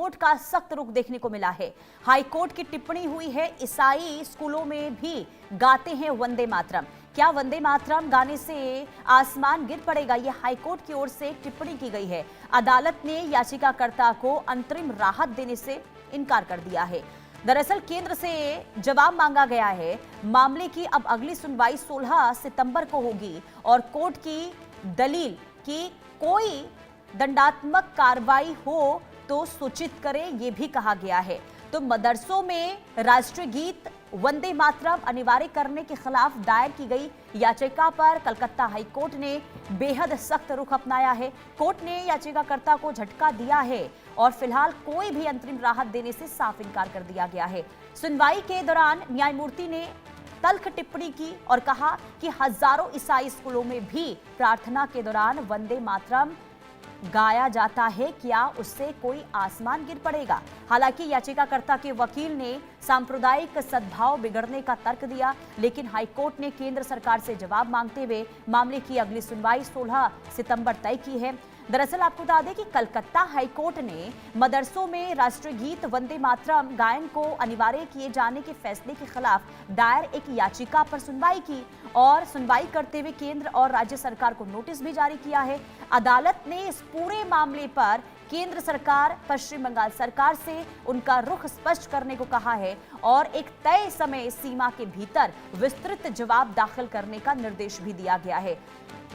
High court का सख्त रुख देखने को मिला है। हाईकोर्ट की टिप्पणी हुई है, ईसाई स्कूलों में भी गाते हैं वंदे मातरम। क्या वंदे मातरम गाने से आसमान गिर पड़ेगा? यह हाईकोर्ट की ओर से टिप्पणी की गई है। अदालत ने याचिकाकर्ता को अंतरिम राहत देने से इनकार कर दिया है। दरअसल केंद्र से जवाब मांगा गया है। मामले की अब अगली सुनवाई 16 सितंबर को होगी और कोर्ट की दलील कि कोई दंडात्मक कार्रवाई हो तो सूचित करें, यह भी कहा गया है। तो मदरसों में राष्ट्रीय गीत वंदे मातरम अनिवार्य करने के खिलाफ दायर की गई याचिका पर कलकत्ता हाईकोर्ट ने बेहद सख्त रुख अपनाया है। कोर्ट ने याचिकाकर्ता को झटका दिया है और फिलहाल कोई भी अंतरिम राहत देने से साफ इनकार कर दिया गया है। सुनवाई के दौरान न्यायमूर्ति ने तल्ख टिप्पणी की और कहा कि हजारों ईसाई स्कूलों में भी प्रार्थना के दौरान वंदे मातरम गाया जाता है, क्या उससे कोई आसमान गिर पड़ेगा? हालांकि याचिकाकर्ता के वकील ने सांप्रदायिक सद्भाव बिगड़ने का तर्क दिया, लेकिन हाईकोर्ट ने केंद्र सरकार से जवाब मांगते हुए मामले की अगली सुनवाई 16 सितंबर तय की है। दरअसल आपको बता दें कि कलकत्ता हाईकोर्ट ने मदरसों में राष्ट्रीय गीत वंदे मातरम गायन को अनिवार्य किए जाने के फैसले के खिलाफ दायर एक याचिका पर सुनवाई की और सुनवाई करते हुए केंद्र और राज्य सरकार को नोटिस भी जारी किया है। अदालत ने इस पूरे मामले पर केंद्र सरकार, पश्चिम बंगाल सरकार से उनका रुख स्पष्ट करने को कहा है और एक तय समय सीमा के भीतर विस्तृत जवाब दाखिल करने का निर्देश भी दिया गया है।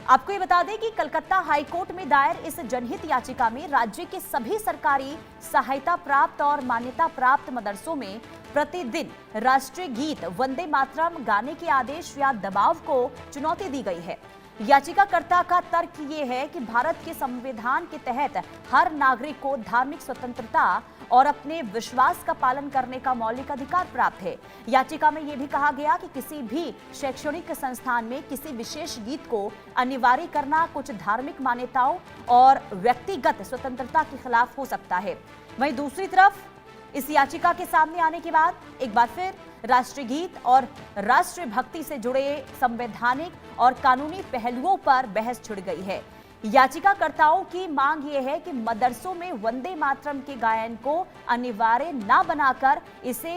आपको ये बता दें कि कलकत्ता हाईकोर्ट में दायर इस जनहित याचिका में राज्य के सभी सरकारी सहायता प्राप्त और मान्यता प्राप्त मदरसों में प्रतिदिन राष्ट्रीय गीत वंदे मातरम गाने के आदेश या दबाव को चुनौती दी गई है। याचिकाकर्ता का तर्क ये है कि भारत के संविधान के तहत हर नागरिक को धार्मिक स्वतंत्रता और अपने विश्वास का पालन करने का मौलिक अधिकार प्राप्त है। याचिका में यह भी कहा गया कि किसी भी शैक्षणिक संस्थान में किसी विशेष गीत को अनिवार्य करना कुछ धार्मिक मान्यताओं और व्यक्तिगत स्वतंत्रता के खिलाफ हो सकता है। वहीं दूसरी तरफ इस याचिका के सामने आने के बाद एक बार फिर राष्ट्रीय गीत और राष्ट्रीय भक्ति से जुड़े संवैधानिक और कानूनी पहलुओं पर बहस छिड़ गई है। याचिकाकर्ताओं की मांग यह है कि मदरसों में वंदे मातरम के गायन को अनिवार्य न बनाकर इसे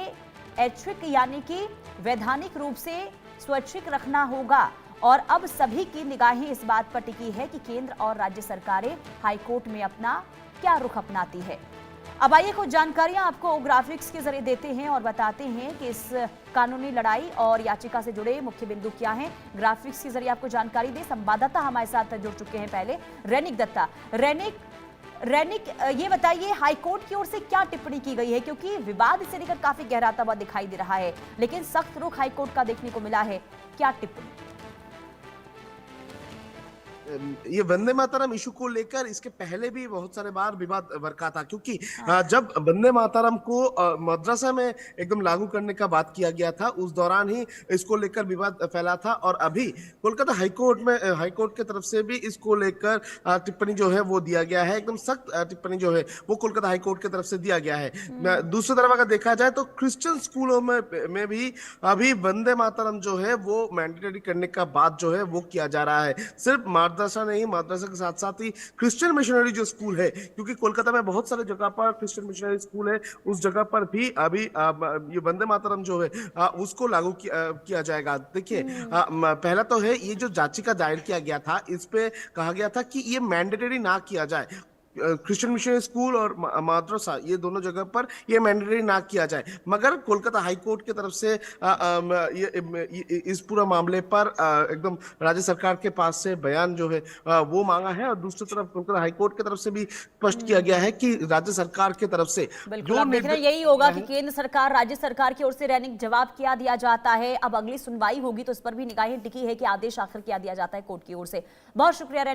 ऐच्छिक यानी कि वैधानिक रूप से स्वैच्छिक रखना होगा और अब सभी की निगाहें इस बात पर टिकी है कि केंद्र और राज्य सरकारें हाईकोर्ट में अपना क्या रुख अपनाती है। अब आइए कुछ जानकारियां आपको ग्राफिक्स के जरिए देते हैं और बताते हैं कि इस कानूनी लड़ाई और याचिका से जुड़े मुख्य बिंदु क्या हैं। ग्राफिक्स के जरिए आपको जानकारी दे संवाददाता हमारे साथ जुड़ चुके हैं पहले, रैनिक दत्ता। रैनिक ये बताइए, हाईकोर्ट की ओर से क्या टिप्पणी की गई है, क्योंकि विवाद इसे लेकर काफी गहराता हुआ दिखाई दे रहा है, लेकिन सख्त रुख हाईकोर्ट का देखने को मिला है। क्या टिप्पणी? ये वंदे मातरम इशू को लेकर इसके पहले भी बहुत सारे बार विवाद बरका था, क्योंकि जब वंदे मातरम को मदरसा में एकदम लागू करने का बात किया गया था, उस दौरान ही इसको लेकर विवाद फैला था और अभी कोलकाता हाईकोर्ट की तरफ से भी इसको लेकर टिप्पणी जो है वो दिया गया है। एकदम सख्त टिप्पणी जो है वो कोलकाता हाईकोर्ट की तरफ से दिया गया है। दूसरी तरफ अगर देखा जाए तो क्रिश्चियन स्कूलों में भी अभी वंदे मातरम जो है वो मैंडेटरी करने का बात जो है वो किया जा रहा है। सिर्फ मदरसा नहीं, मदरसा के साथ साथ ही क्रिश्चियन मिशनरी जो स्कूल है, क्योंकि कोलकाता में बहुत सारे जगह पर क्रिश्चियन मिशनरी स्कूल है, उस जगह पर भी अभी ये वंदे मातरम जो है उसको लागू किया जाएगा। देखिए, पहला तो है ये जो याचिका दायर किया गया था, इस पे कहा गया था कि ये मैंडेटरी ना किया जाए, क्रिश्चियन मिशनरी स्कूल और मदरसा ये दोनों जगह पर ये मैंडेटरी ना किया जाए, मगर कोलकाता हाईकोर्ट की तरफ से इस पूरा मामले पर एकदम राज्य सरकार के पास से बयान जो है वो मांगा है और दूसरी तरफ कोलकाता हाईकोर्ट की तरफ से भी स्पष्ट किया गया है कि राज्य सरकार की तरफ से बिल्कुल अब देखना यही होगा कि केंद्र सरकार, राज्य सरकार की ओर से रैनिक जवाब क्या दिया जाता है। अब अगली सुनवाई होगी तो इस पर भी निगाहें टिकी है कि आदेश आखिर क्या दिया जाता है कोर्ट की ओर से। बहुत शुक्रिया।